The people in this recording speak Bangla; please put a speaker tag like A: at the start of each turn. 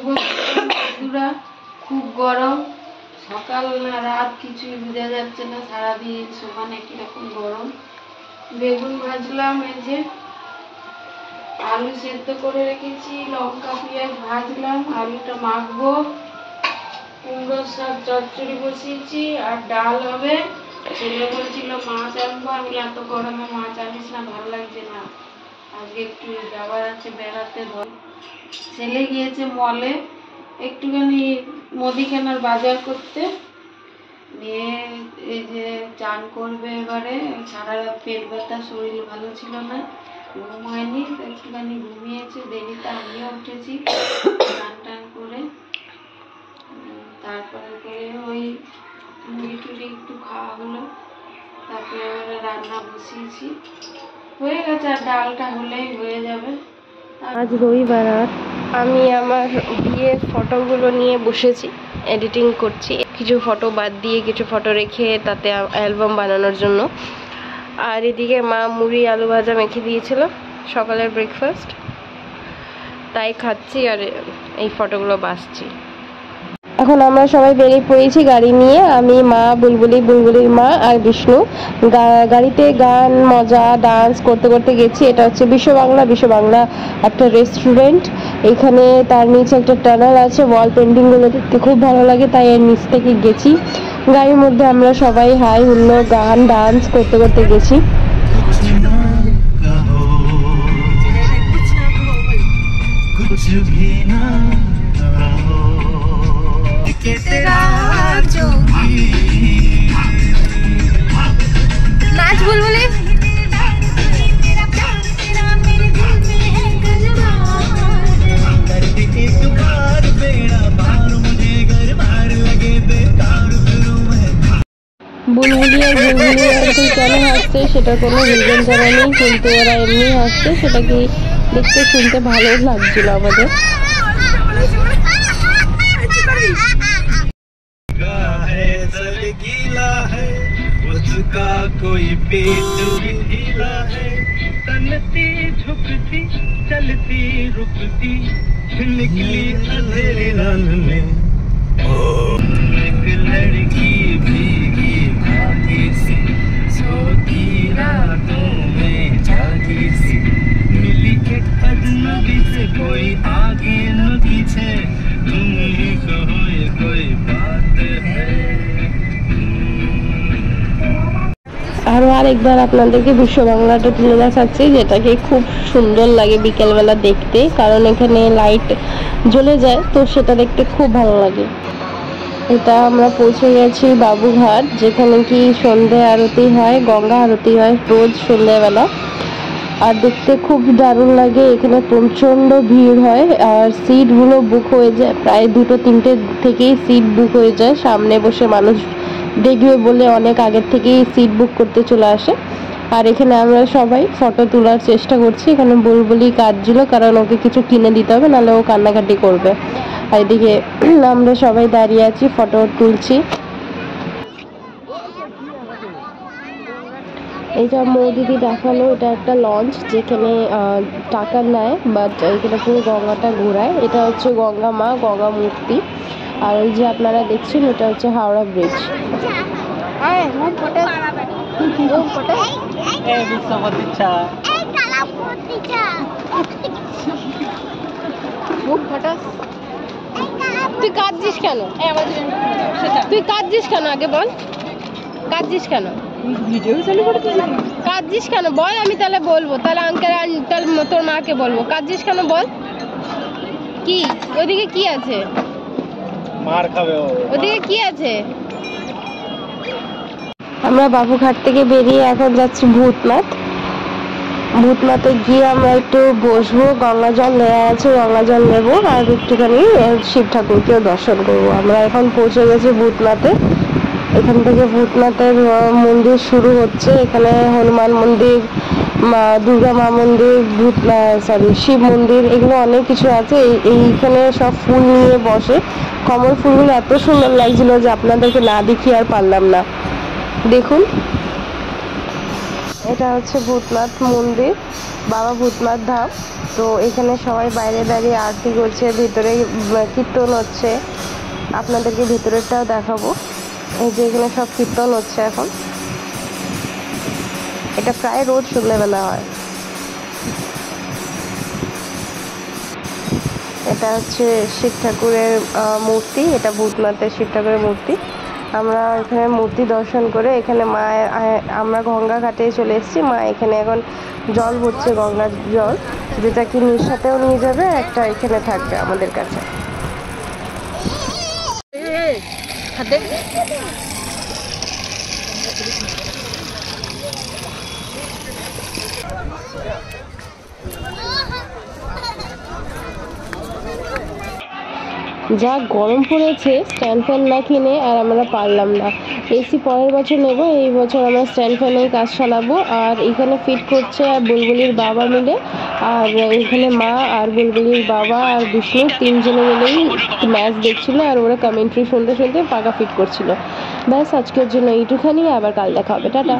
A: বন্ধুরা, খুব গরম, সকাল না রাত কিছুই বোঝা যাচ্ছে না, সারাদিন সমান একই রকম গরম। বেগুন ভাজলাম, এই যে আলু সেদ্ধ করে রেখেছি, লঙ্কা পেঁয়াজ ভাজলাম, আলুটা মাখবো, কুমড়োর শাক চচ্চড়ি বসিয়েছি, আর ডাল হবে। ছেলে বলছিল মাছ আনবো, আমি এত গরমে মাছ আনিস না, ভালো লাগছে না, আজকে একটু যাওয়ার আছে বেড়াতে। ছেলে গিয়েছে মলে একটুখানি মুদিখানার বাজার করতে, নিয়ে এই যে চান করবে এবারে। সারা রাত পেট ব্যথা, শরীর ভালো ছিল না, ঘুম হয়নি, একটুখানি ঘুমিয়েছে দেরিতে। আমিও উঠেছি চান টান করে, তারপরে করে ওই মুড়ি টুড়ি একটু খাওয়া হলো, তারপরে এবারে রান্না বসিয়েছি, হয়ে গেছে। আর ডালটা হলেই হয়ে যাবে।
B: আজ রবিবার, আর আমি আমার বিয়ের ফটোগুলো নিয়ে বসেছি, এডিটিং করছি। কিছু ফটো বাদ দিয়ে কিছু ফটো রেখে তাতে অ্যালবাম বানানোর জন্য। আর এদিকে মা মুড়ি আলু ভাজা মেখে দিয়েছিল সকালের ব্রেকফাস্ট, তাই খাচ্ছি আর এই ফটোগুলো বাছছি। এখন আমরা সবাই বেরিয়ে পড়েছি গাড়ি নিয়ে, আমি, মা, বুলবুলির মা আর বিষ্ণু। গাড়িতে গান, মজা, ডান্স করতে করতে গেছি। এটা হচ্ছে বিশ্ব বাংলা একটা রেস্টুরেন্ট। এখানে তার নিচে একটা টানেল আছে, ওয়াল পেন্টিংগুলো দেখতে খুব ভালো লাগে, তাই এর নিচ থেকে গেছি। গাড়ির মধ্যে আমরা সবাই হাই হুল্লো, গান, ডান্স করতে করতে গেছি। নাচ বুলবুলি। বুলবুলি কেন হাসছে সেটা কোনো রিজন জানা নেই, কিন্তু ওরা এমনি হাসছে, সেটাকে দেখতে শুনতে ভালো লাগছিল আমাদের।
C: उसका कोई पेट भी ढीला है, तनती झुकती चलती रुकती निकली अंधेरे रात में। ओ एक लड़की भीगी भागी सी, सोती रातों में जागी सी, मिली एक अजनबी से, कोई आगे न पीछे, तुम ही कहो ये कोई बात है।
B: আরও আরেকবার আপনাদেরকে বিশ্ব বাংলাটা তুলে দেখাচ্ছি, যেটাকে খুব সুন্দর লাগে বিকেলবেলা দেখতে, কারণ এখানে লাইট জ্বলে যায়, তো সেটা দেখতে খুব ভালো লাগে। এটা আমরা পৌঁছে গেছি বাবুঘাট, যেখানে কি সন্ধে আরতি হয়, গঙ্গা আরতি হয় রোজ সন্ধ্যাবেলা, আর দেখতে খুব দারুণ লাগে। এখানে প্রচণ্ড ভিড় হয়, আর সিটগুলো বুক হয়ে যায়, প্রায় 2-3টে থেকেই সিট বুক হয়ে যায়। সামনে বসে মানুষ দেখবে বলে অনেক আগের থেকেই সিট বুক করতে চলে আসে। আর এখানে আমরা সবাই ফটো তোলার চেষ্টা করছি। এখানে বুলবুলি কাঁদছিল, কারণ ওকে কিছু কিনে দিতে হবে, নাহলে ও কান্নাকাটি করবে। আর এদিকে আমরা সবাই দাঁড়িয়ে আছি, ফটো তুলছি। এটা মৌদিদি দেখালো, এটা একটা লঞ্চ যেখানে টাকা নেয়, বাট এখানে পুরো গঙ্গাটা ঘোরায়। এটা হচ্ছে গঙ্গা মা, গঙ্গা মূর্তি। আর ওই যে আপনারা দেখছেন, এটা হচ্ছে হাওড়া ব্রিজ। তুই কাঁদছিস কেন? তুই কাঁদছিস কেন আগে বল, কাঁদছিস কেন? কাঁদছিস কেন বল, আমি তাহলে বলবো, তাহলে আঙ্কেল তাহলে তোর মাকে বলবো। কাঁদছিস কেন বল? কি ওইদিকে কি আছে? মার খাবে ওদিকে কি আছে? আমরা বাবুঘাট থেকে বেরিয়ে এখন যাচ্ছি ভূতনাথে গিয়ে আমরা একটু বসবো, গঙ্গা জল নেওয়া আছে, গঙ্গা জল নেবো, আর একটুখানি শিব ঠাকুরকেও দর্শন করবো। আমরা এখন পৌঁছে গেছি ভূতনাথে। এখান থেকে ভূতনাথের মন্দির শুরু হচ্ছে। এখানে হনুমান মন্দির, দুর্গা মা মন্দির, শিব মন্দির, এগুলো অনেক কিছু আছে। এইখানে সব ফুল নিয়ে বসে, কমল ফুলগুলো এত সুন্দর লাগছিল যে আপনাদেরকে না দেখিয়ে আর পারলাম না। দেখুন, এটা হচ্ছে ভূতনাথ মন্দির, বাবা ভূতনাথ ধাম। তো এখানে সবাই বাইরে দাঁড়িয়ে আরতি করছে, ভিতরে কীর্তন হচ্ছে। আপনাদেরকে ভিতরেরটাও দেখাবো। এই যে এখানে সব কীর্তন হচ্ছে এখন। এটা প্রায় রোজ সন্ধ্যেবেলা হয়। এটা হচ্ছে শিব ঠাকুরের মূর্তি, এটা ভূতনাথের শিব ঠাকুরের মূর্তি। আমরা এখানে মূর্তি দর্শন করে এখানে আমরা গঙ্গা ঘাটে চলে এসেছি। মা এখানে এখন জল ভরছে, গঙ্গার জল, যেটা কি সাথেও নিয়ে যাবে, একটা এখানে থাকবে আমাদের কাছে। যা গরম পড়েছে, স্ট্যান্ড ফ্যান না কিনে আর আমরা পারলাম না। এসি পরের বছর নেব, এই বছর আমরা স্ট্যান্ড ফ্যানেই কাজ চালাবো। আর এখানে ফিট করছে আর বুলবুলির বাবা মিলে, আর এখানে মা আর বুলবুলির বাবা আর বিষ্ণু তিনজনে মিলেই ম্যাচ দেখছিল, আর ওরা কমেন্ট্রি শুনতে শুনতে পাকা ফিট করছিল। ব্যাস আজকের জন্য এইটুখানি, আবার কাল দেখা হবে, টাটা।